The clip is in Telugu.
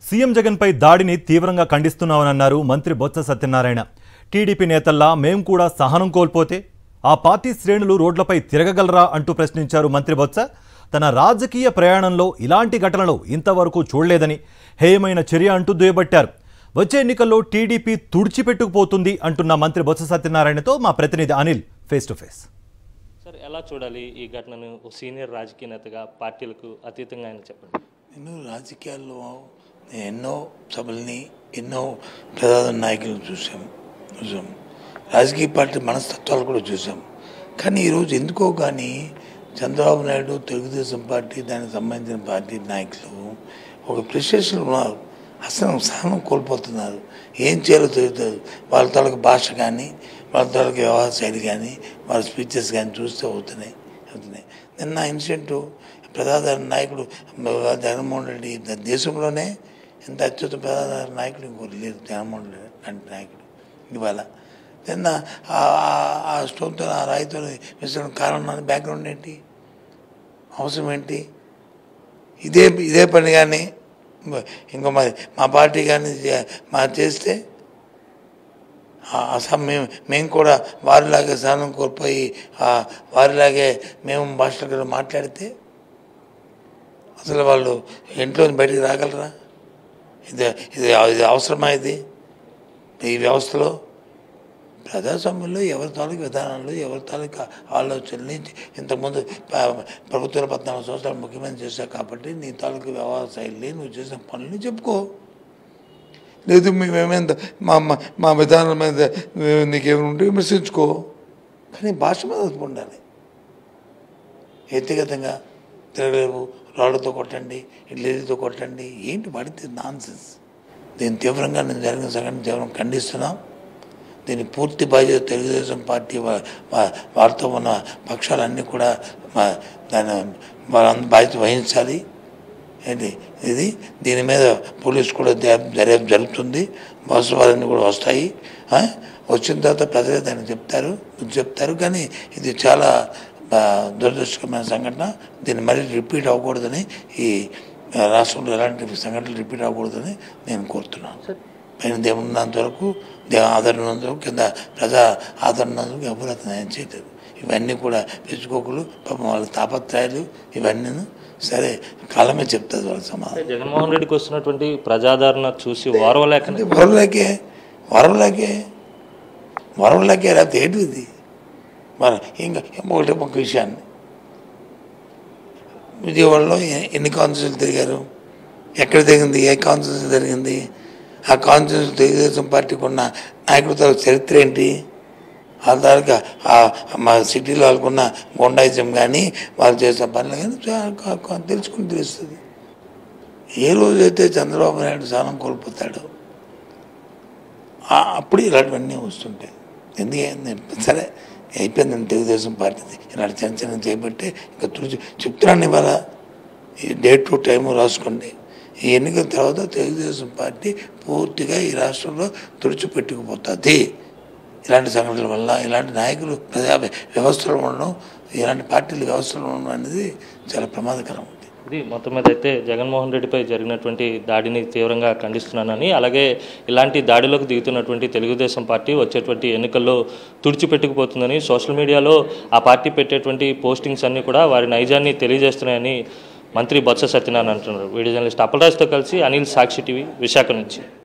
సీఎం జగన్ పై దాడిని తీవ్రంగా ఖండిస్తున్నామన్నారు మంత్రి బొత్స సత్యనారాయణ. టీడీపీ నేతల్లా మేం కూడా సహనం కోల్పోతే ఆ పార్టీ శ్రేణులు రోడ్లపై తిరగగలరా అంటూ ప్రశ్నించారు మంత్రి బొత్స. తన రాజకీయ ప్రయాణంలో ఇలాంటి ఘటనలు ఇంతవరకు చూడలేదని హేయమైన చర్య అంటూ దుయ్యబట్టారు. వచ్చే ఎన్నికల్లో టీడీపీ తుడిచిపెట్టుకుపోతుంది అంటున్న మంత్రి బొత్స సత్యనారాయణతో మా ప్రతినిధి Anil face to face. Sir, ఎలా చూడాలి ఈ ఘటనను? సీనియర్ రాజకీయ నేతగా పార్టీలకు అతీతంగా ఆయన చెప్పండి. నేను రాజకీయాల్లో ఎన్నో సభల్ని ఎన్నో ప్రధాన నాయకులను చూసాం. రాజకీయ పార్టీ మనస్తత్వాలు కూడా చూసాం. కానీ ఈరోజు ఎందుకో కానీ చంద్రబాబు నాయుడు, తెలుగుదేశం పార్టీ, దానికి సంబంధించిన పార్టీ నాయకులు ఒక ప్రెస్టేషన్లో ఉన్నారు. అసలు సహనం కోల్పోతున్నారు. ఏం చేయాలో తెలియదు. వాళ్ళ తాలూకు భాష కానీ, వాళ్ళ తాలూకు వ్యవహార శైలి కానీ, వాళ్ళ స్పీచెస్ కానీ చూస్తే అవుతున్నాయి. నిన్న ఇన్సిడెంట్ ప్రధాన నాయకుడు జగన్మోహన్ రెడ్డి, దేశంలోనే ఎంత అత్యుత ప్రధాన నాయకుడు ఇంకోటి లేదు. జగన్మోహన్ రెడ్డి లాంటి నాయకుడు ఇవాళ నిన్న ఆ స్టోన్తో, ఆ రాయితో విసరడం కారణం బ్యాక్గ్రౌండ్ ఏంటి, అవసరం ఏంటి? ఇదే పని కానీ ఇంకో మా పార్టీ కానీ చేస్తే మేము కూడా వారిలాగే సహనం కోల్పోయి వారిలాగే మేము భాషలో మాట్లాడితే అసలు వాళ్ళు ఇంట్లో బయటికి రాగలరా? ఇది అవసరమా? ఈ వ్యవస్థలో ప్రజాస్వామ్యంలో ఎవరి తాలూకు విధానాలు, ఎవరి తాలూకు ఆలోచనలు ఇంతకుముందు ప్రభుత్వం 14 సంవత్సరాలు ముఖ్యమంత్రి చేశావు కాబట్టి నీ తాలూకు వ్యవహార శైలి, నువ్వు చేసిన పనులు చెప్పుకో. లేదు మేమేంత మా విధానం మీద నీకేమైనా ఉంటే విమర్శించుకో. కానీ భాష మీద ఉండాలి. వ్యక్తిగతంగా తిరగలేవు, రాళ్లతో కొట్టండి, ఇడ్లీతో కొట్టండి, ఏంటి పడితే నాన్సెన్స్. దీన్ని తీవ్రంగా నేను జరిగిన సంఘటన తీవ్రంగా ఖండిస్తున్నాం. దీన్ని పూర్తి బాధ్యత తెలుగుదేశం పార్టీ వారితో ఉన్న పక్షాలన్నీ కూడా వాళ్ళ బాధ్యత వహించాలి. ఏంటి దీని మీద పోలీసు కూడా దర్యాప్తు జరుగుతుంది. వాస్తవాలన్నీ కూడా వస్తాయి. వచ్చిన తర్వాత ప్రజలే దాన్ని చెప్తారు. కానీ ఇది చాలా దురదృష్టకరమైన సంఘటన. దీన్ని మరీ రిపీట్ అవ్వకూడదని, ఈ రాష్ట్రంలో ఎలాంటి సంఘటనలు రిపీట్ అవ్వకూడదని నేను కోరుతున్నాను. పైన దేవుడు ఉన్నంత వరకు, ఆదరణ ఉన్నంత వరకు, కింద ప్రజా ఆదరణ ఉన్నంత వరకు ఎవరు అతను చేయలేదు. ఇవన్నీ కూడా పెంచుకోకులు, పాపం వాళ్ళ తాపత్రయాలు, ఇవన్నీ సరే కాలమే చెప్తుంది వాళ్ళ సమాధానం. జగన్మోహన్ రెడ్డికి వస్తున్నటువంటి ప్రజాదరణ చూసి వరవలేకే లేకపోతే ఏంటిది? ఇంకా ఒక విషయాన్ని, విజయవాడలో ఎన్ని కాన్స్టిట్యూన్సీలు తిరిగారు? ఎక్కడ జరిగింది? ఏ కాన్స్టిట్యూన్సీ జరిగింది? ఆ కాన్స్టిట్యూన్సీ తెలుగుదేశం పార్టీకి ఉన్న నాయకులతో చరిత్ర ఏంటి? వాళ్ళ తాలూకా మా సిటీలో వాళ్ళకున్న గుండాయిజం కానీ, వాళ్ళు చేసిన పనులు కానీ తెలుస్తుంది. ఏ రోజైతే చంద్రబాబు నాయుడు సహనం కోల్పోతాడో అప్పుడు ఇలాంటివన్నీ వస్తుంటాయి. ఎందుకంటే సరే అయిపోయింది తెలుగుదేశం పార్టీది. ఇలాంటి చంచనం చేయబట్టే ఇంకా చెప్తున్నాను. ఇవాళ ఈ డేట్ టు టైము రాసుకోండి. ఈ ఎన్నికల తర్వాత తెలుగుదేశం పార్టీ పూర్తిగా ఈ రాష్ట్రంలో తుడిచిపెట్టుకుపోతుంది. ఇలాంటి సంఘటనల వల్ల, ఇలాంటి నాయకులు ప్రజా వ్యవస్థలో ఉండడం, ఇలాంటి పార్టీల వ్యవస్థలో ఉండడం అనేది చాలా ప్రమాదకరం. ఇది మొత్తం మీద అయితే జగన్మోహన్ రెడ్డిపై జరిగినటువంటి దాడిని తీవ్రంగా ఖండిస్తున్నానని, అలాగే ఇలాంటి దాడిలోకి దిగుతున్నటువంటి తెలుగుదేశం పార్టీ వచ్చేటువంటి ఎన్నికల్లో తుడిచిపెట్టుకుపోతుందని, సోషల్ మీడియాలో ఆ పార్టీ పెట్టేటువంటి పోస్టింగ్స్ అన్నీ కూడా వారి నైజాన్ని తెలియజేస్తున్నాయని మంత్రి బొత్స సత్యనారాయణ అంటున్నారు. వీడియో జర్నలిస్ట్ అప్పలరాజుతో కలిసి అనిల్, సాక్షి టీవీ, విశాఖ నుంచి.